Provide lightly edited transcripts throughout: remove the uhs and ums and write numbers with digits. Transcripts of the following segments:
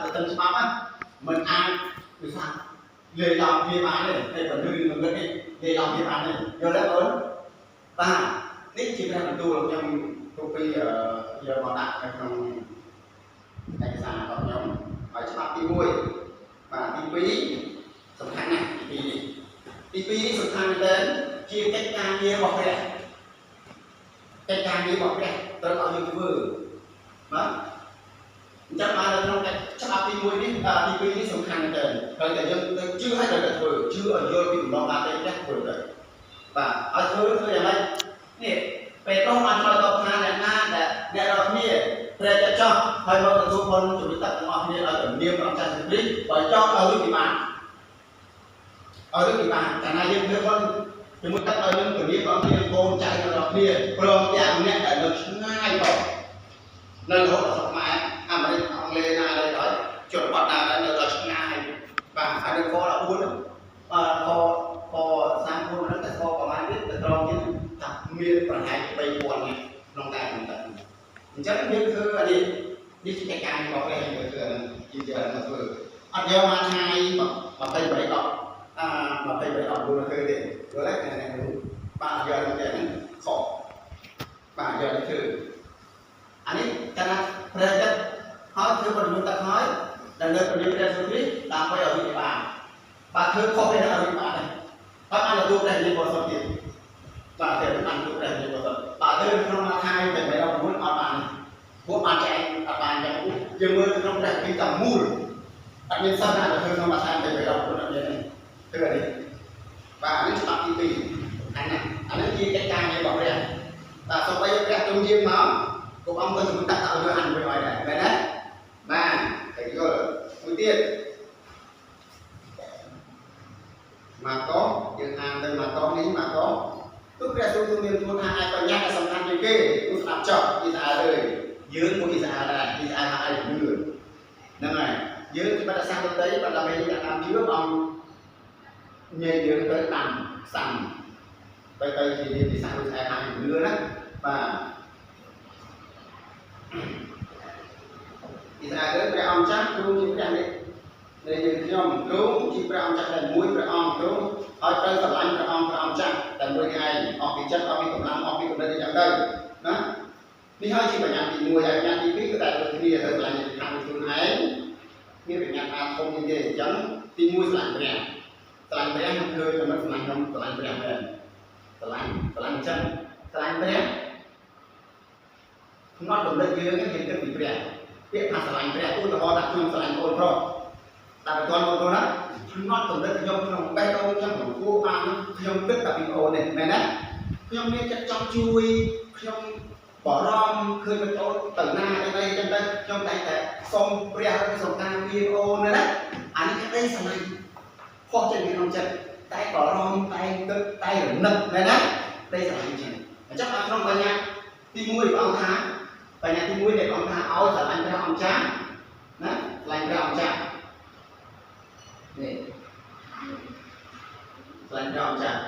ទៅទាំងច្បាប់មិនអាចវិសាលេឡំវាបានទេតែបើលឺនឹងនេះលេឡំវាបានទេយល់ទេអូនបាទនេះជាព្រះបន្ទូលខ្ញុំទូពីយកមកដាក់នៅក្នុងឯកសាររបស់ខ្ញុំហើយច្បាប់ទី1បាទទី2សំខាន់ណាស់ទី2សំខាន់មែនជាកិច្ចការងាររបស់ព្រះកិច្ចការងាររបស់ព្រះត្រូវឲ្យយើងធ្វើបាទអញ្ចឹងបាននៅក្នុងច្បាប់ទី1នេះទី2នេះសំខាន់មែនត្រូវតែយើងទៅជឿឲ្យទៅធ្វើជឿឲ្យយល់ពីដំណងការទេព្រះធ្វើទៅបាទឲ្យធ្វើយ៉ាងម៉េចនេះពេលនោះបានឆ្លើយតបថាអ្នកណាដែលអ្នករាល់គ្នាព្រះจะចោះហើយមកទទួលបុណ្យជំនឿទឹកទាំងអស់គ្នាឲ្យជំនាញព្រះអង្គចាស់គ្រីស្ទបើចោះឲ្យរួចពីបានកាលណាយើងធ្វើបុណ្យជំនឿទឹកឲ្យនឹងជំនាញព្រះអង្គជាកូនចៅទាំងអស់គ្នាព្រមទាំងអ្នកដែលនៅឆ្ងាយទៅនៅរហូតដល់ស្រុកខ្មែរអាមេរិកអង់គ្លេសណាដែរដល់ជនបទណាដែរនៅដល់ឆ្ងាយបាទហើយនៅខ14បាទខ34ហ្នឹងតែខប្រហែលទៀតទៅត្រង់ទៀតថាមានប្រហែល3000នាក់ក្នុងការជំនឿទឹកអញ្ចឹងយើងធ្វើអានេះជាកិច្ចការរបស់ព្រះយើងធ្វើអានឹងជាមកធ្វើអត់យកមកថ្ងៃ23 10 23 10ធ្វើទេយល់ទេបាទយកទៅតែហ្នឹងខកបាទយកទៅធ្វើអានេះកាលណាព្រះចិត្តហើយធ្វើបរិយាទឹកហើយដើម្បីពលាព្រះសុគ្រីស្ទដើម្បីឲ្យវិបានបាទធ្វើខុសទេឲ្យវិបានដែរហើយបានទទួលព្រះនិព្វានសុទ្ធទៀតបាទតែបានទទួលព្រះនិព្វានសុទ្ធបាទធ្វើក្នុងមួយថ្ងៃតែមិនដល់9អត់បានពួកបានចែកអត់បានចឹងយើងមើលក្នុងព្រះគម្ពីរតែមូលអត់មានសិនណាទៅធ្វើក្នុងមួយថ្ងៃតែមិនដល់9អត់មានទេធ្វើនេះបាទនេះច្បាប់ទី2អានេះជាកិច្ចការងាររបស់ព្រះបាទសូម្បីព្រះទុំយាងមកពួកអង្គក៏ជំនឿដាក់ឲ្យយើងអានមួយឲ្យដែរមែនទេបាទតែយល់មួយទៀតមកកយើងអានទៅមកកនេះមកកទោះព្រះទូលមានទូលថាអាចបញ្ញត្តិសំខាន់ជាងគេទូស្ដាប់ចប់អ៊ីស្រាអែលเลยយើងមកអ៊ីស្រាអែលដែរអ៊ីស្រាអែលថាឲ្យជំនឿហ្នឹងហើយយើងជាបដិសាសន៍ទៅបើដើម្បីយើងតាមជឿអង្គញែកយើងទៅតាមសាំទៅជាវិសាសន៍អ៊ីស្រាអែលថាជំនឿណាបាទអ៊ីស្រាអែលព្រះអង្គចាស់ទ្រង់ជាព្រះនេះដែលយើងខ្ញុំទ្រង់ជាព្រះអង្គចាស់តែមួយព្រះអង្គទ្រង់ឲ្យត្រូវស្រឡាញ់ព្រះអង្គចាស់តែមួយឯងអស់ពីចិត្តអស់ពីកម្លាំងអស់ពីគំនិតយ៉ាងទៅណានេះហើយជាបញ្ញត្តិទី1ហើយបញ្ញត្តិទី2គឺតែដូចគ្នាត្រូវស្រឡាញ់ខាងខ្លួនឯងមានបញ្ញត្តិថាធំជាងគេអញ្ចឹងទី1ស្រឡាញ់ព្រះខ្ញុំឃើញចំណុចស្រឡាញ់ខ្ញុំស្រឡាញ់ព្រះមែនស្រឡាញ់អញ្ចឹងស្រឡាញ់ព្រះក្នុងគំនិតយើងយើងគិតពីព្រះពាក្យថាស្រឡាញ់ព្រះឧទាហរណ៍ថាខ្ញុំស្រឡាញ់អូនប្រុសតែបន្ទាន់បងប្អូនណាក្នុងគំនិតខ្ញុំក្នុងបេះដូងខ្ញុំក្នុងគួរបានខ្ញុំគិតតែពីអូននេះមែនទេខ្ញុំមានចិត្តចង់ជួយខ្ញុំបារម្ភឃើញបងប្អូនទៅណាទៅអីចឹងទៅខ្ញុំតែសូមព្រះសូមការពារអូនណាអានេះគេស្រឡាញ់ខុសចិត្តក្នុងចិត្តតែបារម្ភតែគិតតែរនឹកមែនទេតែស្រឡាញ់ចឹងអញ្ចឹងនៅក្នុងបញ្ញត្តិទី1ព្រះអង្គថាបញ្ញត្តិទី1ដែលអង្គថាឲ្យស្រឡាញ់ព្រះអង្គចាស់ណាស្រឡាញ់ព្រះអង្គចាស់នេះស្រឡាញ់ព្រះអង្គចាស់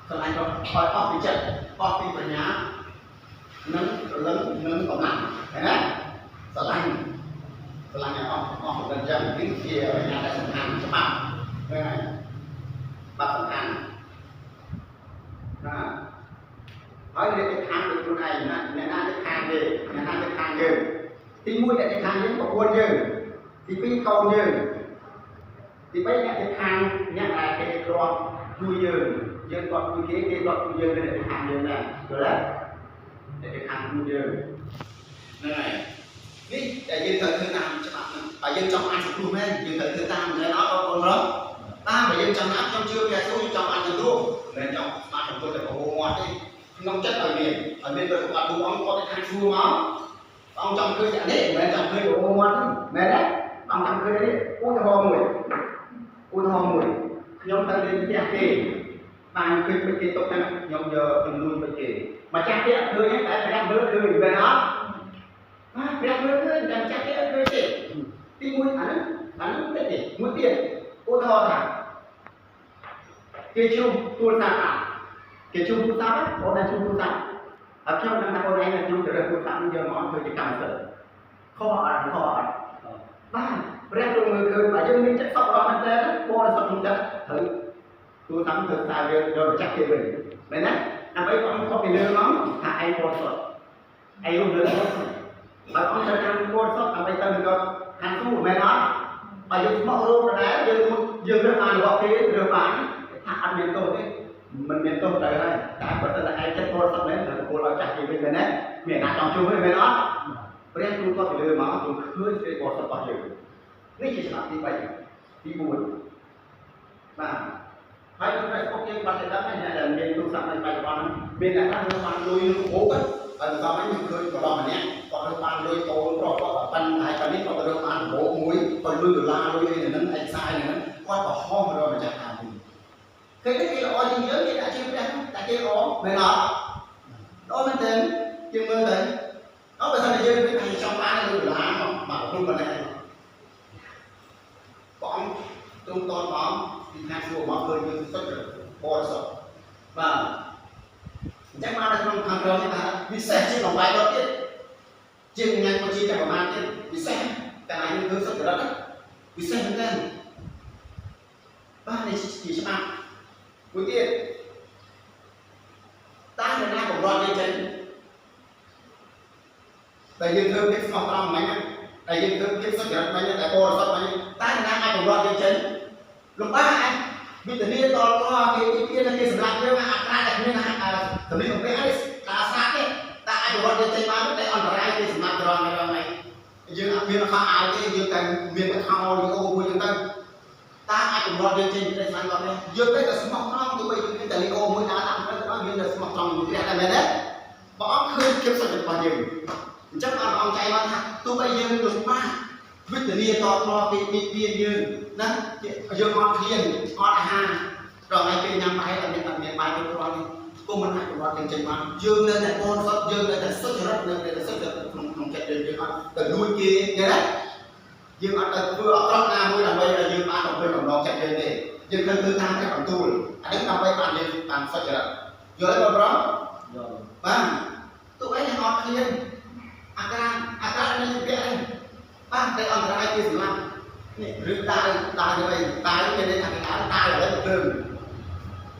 ស្រឡាញ់គាត់ឲ្យអស់ពីចិត្តអស់ពីបញ្ញានិងព្រលឹងនិងកម្លាំងឃើញទេស្រឡាញ់ឲ្យអស់ពីចឹងនេះជាបញ្ញត្តិដែលសំខាន់ច្បាប់ហ្នឹងហើយបាត់សំខាន់ណាហើយអ្នកទៅខាងដូចខ្លួនឯងណាអ្នកណាទៅខាងគេអ្នកណាទៅខាងយើងទី1អ្នកទៅខាងយើងប្រពន្ធយើងទី2កូនយើងទី3អ្នកទៅខាងអ្នកដែលគេគ្រាន់ជួយយើងគាត់ជួយគេគាត់ជួយយើងនៅទៅខាងយើងដែរយល់ទេអ្នកទៅខាងជួយយើងហ្នឹងហើយនេះតែយើងត្រូវធ្វើតាមច្បាប់ហ្នឹងហើយយើងចង់អាចសង្គ្រោះមែនយើងត្រូវធ្វើតាមមិនអត់បងប្អូនប្រុសតាមបើយើងចង់អាចខ្ញុំជឿព្រះសូរយើងចង់អាចសង្គ្រោះមិនចង់ស្មាតសង្គ្រោះតែប្រហោមាត់ទេក្នុងចិត្តឲ្យមានប្រតិបត្តិពួកអង្គគាត់ទៅខាងឈួរមកអង្គចង់ឃើញអានេះមិនមែនចង់ឃើញប្រហោមាត់ទេមែនទេអង្គចង់ឃើញនេះឧទាហរណ៍មួយខ្ញុំទៅលេងផ្ទះគេបានឃើញពេជ្រគេຕົកហ្នឹងខ្ញុំយកចំនួនពេជ្រគេម្ចាស់គេអត់ឃើញទេតែព្រះមើលឃើញមែនអត់ព្រះមើលឃើញតែម្ចាស់គេអត់ឃើញទេទី1អាហ្នឹងតិចទេមួយទៀតឧទាហរណ៍ថាគេជួបទូរស័ព្ទគេជួបទូរស័ព្ទបងតែជួបទូរស័ព្ទហើយខ្ញុំនឹងថាបងឯងខ្ញុំទៅរើសទូរស័ព្ទយកមកធ្វើជាកម្មសិទ្ធិខុសអត់ มันเจอบริษัทมันจะถือตัวทำถือสายเรือโดยจักรที่เป็นเลยนะอันไปông có cái lương nó thà ai bồi sọt ai luôn lương mà ông sẽ ăn bồi sọt anhไปเติมก็หันตู้แม่น้อยไปยืมหม้อรูปนะยืมเรื่องมาหรือว่าที่เรื่องมาถ้าอันเป็นตัวนี่มันเป็นตัวอะไรได้แต่พอตอนไอ้เจ้าบริษัทนั้นเราควรเราจัดที่เป็นเลยนะเมียนักจองชูให้แม่น้อยเพราะฉะนั้นตู้ก็ไปเรือมาตู้คืนเป็นบริษัทต่ออยู่นี่คือฉบับที่ไปที่บุญมาให้ทุกท่านพบกันวันจันทร์นี้เนี่ยเรียนทุกสัปดาห์ไปวันเป็นอะไรที่มันลุยโอ้กันแต่ตอนนี้เคยกับเราเนี่ยตอนมันลุยโตเราก็ปันไทยตอนนี้ก็เริ่มอ่านโบกมุ้ยตอนลุยดุลาลุยเนี่ยนั้นไอ้ทรายเนี่ยนั้นว่าต่อห้องเราจะทำเคยได้ที่เราจริงเยอะที่ได้ชื่อได้แต่ที่เราไม่หรอกđó mình tên chừng mưa tên đó bây giờ này chơi cái này trong ba này là mà không còn này bọn trung toàn bọn thì hai số mọi người như tất cả bò sọt và chắc mà là trong thằng đó như thế vì xe trên lòng bay đó tiết chừng nhanh con chi chẳng có mang tiết vì xe cái này như thứ sắp ở đó vì xe như thế ba này chỉ cho bạn cuối tiên ta là ai cũng loạn lên trên tại vì thương cái sọt lòng mấy tại vì thương cái sọt rất mấy tại bò sọt mấy ta là ai cũng loạn lên trên lúc ba anh vì tự nhiên to có cái kia là cái sầm lạnh nhưng mà ta lại như là tự nhiên một cái ta sát đấy ta ai cũng loạn lên trên ba cái on cái cái sầm lạnh rồi này dương miền nó khai ai cái dương cái miền nó thao đi ô vui dương tân ta ai cũng loạn lên trên cái sàn còn này dương cái là sầm mọc non tụi bây cái tali ô mới đã làm cái đó dương là sầm mọc trong cái này đấy bỏ khơi kiếm sạch được bao nhiêu chắc là ông chạy mà tụi bây giờ được baวิตามินต่อรอปียืนนะยืนออนเทียนออนอาหารเราไอ้เป็นยังไปเราเนี่ยแบบเนี่ยไปเป็นร้อนกูมันหายร้อนจริงๆมายืนเลยแต่โอนสดยืนเลยแต่สุดยอดเลยแต่สุดยอดของเจ็ดเดือนยืนแต่ลุยกีเนี่ยนะยืนแต่เพื่อครอบหน้ามือเราไปยืนมาของเพื่อนของเราเจ็ดเดือนนี่ยืนคือทางให้ของตูนอันนี้เราไปผ่านยืนผ่านสุดยอดเยอะเลยบร้อนบ้างตัวไอ้เนี่ยออนเทียนอาการนี่เปลี่ยนba cái ông ra kia làm rừng tai như vậy tai cho nên thằng cái tai ở đây một đường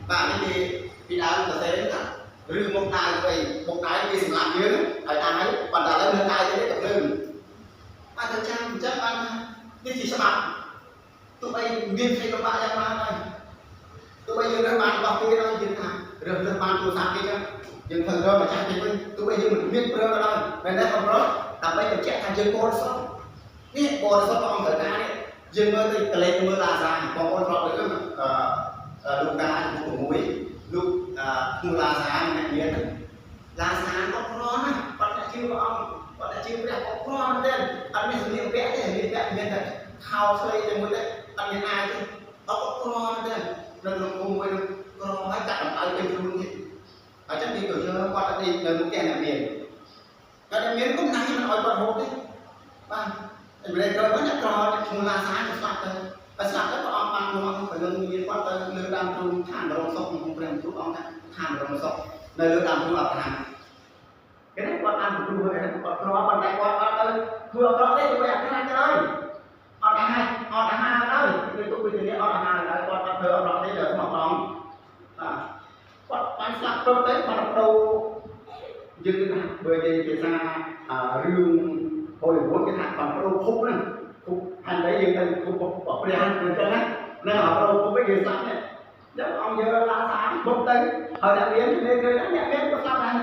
và cái gì đá nó sẽ đến thằng rừng một tai như vậy một tai kia làm dưới ở tai còn đã lên tai cho đến một đường ba thằng trang chắc ăn cái gì sao bạn tụi bay nghiên hay các bạn em ăn này tụi bay dương bạn vào kia đâu dương thằng rừng bạn tụi sao kia dương thằng rồi mà trang thì tụi bay dương mình biết rồi đâu bên đây không đó tầm bay còn chạy thằng dương cô saoนี่บอลเขาต้องเกิดการเนี่ยยืมเมื่อที่ทะเลเมื่อลาซาพอคนเราเลยก็ลูกกาลูกหมูลูกมูลาซาเนี่ยเยอะลาซาก็ร้อนนะปัจจัยชื่อว่าปัจจัยชื่อแบบก็ร้อนเด่นอันนี้สิ่งที่แปะเนี่ยมีแปะเนี่ยแต่ข่าวเคยจะมือได้อันนี้อายที่เขาก็ร้อนเด่นเราลงมือก็ร้อนให้จับอะไรเป็นรุ่นนี้อาจจะมีตัวเชื่อว่าจะตีเดินมุกแกเนี่ยเมียนแต่เมียนก็นั่งที่มันอ่อยปวดหัวดิบ้างvề rồi vẫn là chung là sáng của sạc tới và sạc tới bọn ông bằng luôn phải lưng như quan tới lừa đam trung thản vào sọc không phải chút ông thản vào sọc nơi lừa đam trung ở thản cái này quan ăn của tôi này quan nó quan đại quan tới vừa có đấy tôiอยากให้chơi ở đã hai đấy tôi tôi bây giờ ở đã hai là quan thừa ở đây là một lòng quan sạc tôi tới quan đầu dừng bởi vì cái ra riêng hồi bốn cái hạt còn đâu khúc nữa khúc hành đấy dừng từ khúc bỏ đi ăn được chưa đấy nên họ đâu không biết gì sáng này nếu ông giờ lá sáng bốc tay họ đã biến lên rồi đã nhận biết có sao này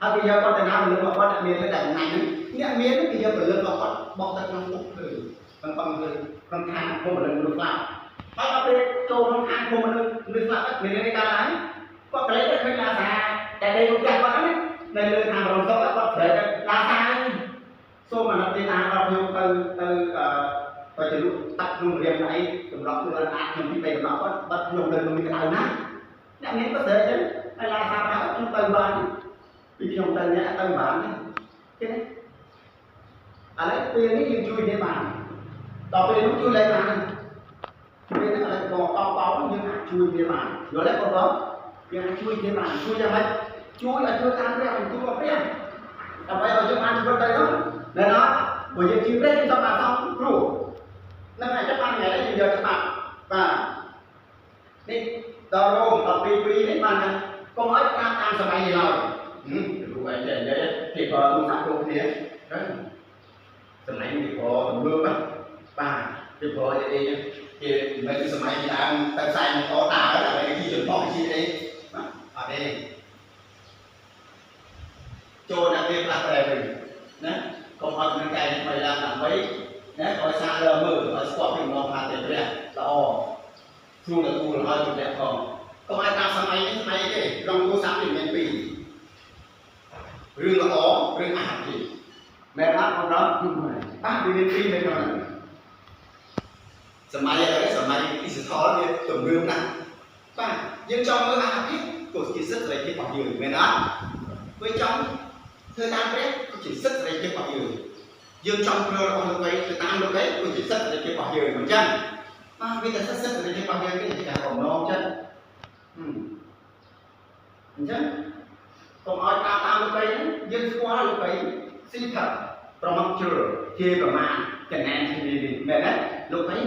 bây giờ con tại nào mình mà con đã biến lên đại này nhận biến thì giờ phải lên vào con bọc tay trong khúc rồi con than không một lần được làm bắt đầu đi câu con than không một lần được làm các mình lên ta lái có cái đấy mới là già tại đây cũng đẹp quá đấy này lên hàng đồng sâu là có thể là sai số mà nó đi ta bao nhiêu từ và từ lúc tập trung riêng này từ đó từ là mình đi về nó có tập trung lên mình cái nát đã nghĩ có thể chứ hay là sao đó trong từ bán vì trong từ nhá từ bán cái đấy à lấy tiền cái gì chui để bánต่อไปnó chui lấy bán bây giờ là có nhưng mà chui để bán rồi lấy con đó nhưng chui để bán chui ra mấy chui là chui tan ra mình chui vào phía tập bây giờ chúng ăn bên đây đó để nó bởi vì chịu đấy cho bà xong đủ nên là chắc ăn ngày đấy ខ្ញុំយកច្បាប់បាទនេះដល់រោងដល់2នេះបានកុំឲ្យការតាមសម័យនេះឡើយគ្រូឯងចេះនិយាយគេក៏ទូរស័ព្ទគ្រប់គ្នាសម័យនេះក៏ទំនើបបាទគេប្រយអីគេមិនសម័យដើមតែខ្សែមិនអត់ដើរតែគេចំពោះជីអីបាទអត់ទេចូលដាក់វាផ្លាស់ប្រែវិញណាកុំឲ្យនឹងកាយមិនឡើងដើម្បីណាឲ្យសាកលើមើលឲ្យស្គាល់ពីមកថាទេព្រះល្អគ្រូដល់គ្រូឲ្យជំនះផងកុំឲ្យតាមសម័យនេះសម័យទេក្នុងទូរស័ព្ទនេះមានពីររឿងល្អរឿងអាហារទេមែនអត់បងប្អូនបាទវាមានពីរនៅក្នុងហ្នឹងសម័យអីសម័យ digital វាទំនើបណាស់បាទយើងចង់មើលអាហារភាពក៏ជាសិទ្ធិសេរីភាពរបស់យើងមែនអត់វាចង់ធ្វើតាមព្រះក៏ជាសិទ្ធិសេរីភាពរបស់យើងចង់ប្រើរបស់លោកឯងទៅតាមលោកឯងក៏ជាសិទ្ធិសេរីភាពរបស់យើងមិនចឹងបាទវាតែសិទ្ធិសេរីភាពរបស់យើងទេជាការបំណងចឹងអញ្ចឹងកុំឲ្យតាមលោកឯងយើងស្គាល់លោកឯងស៊ីផាប្រមាណជ្រុលជាប្រមាណកណ្ណានគ្នានេះមែនទេលោកឯង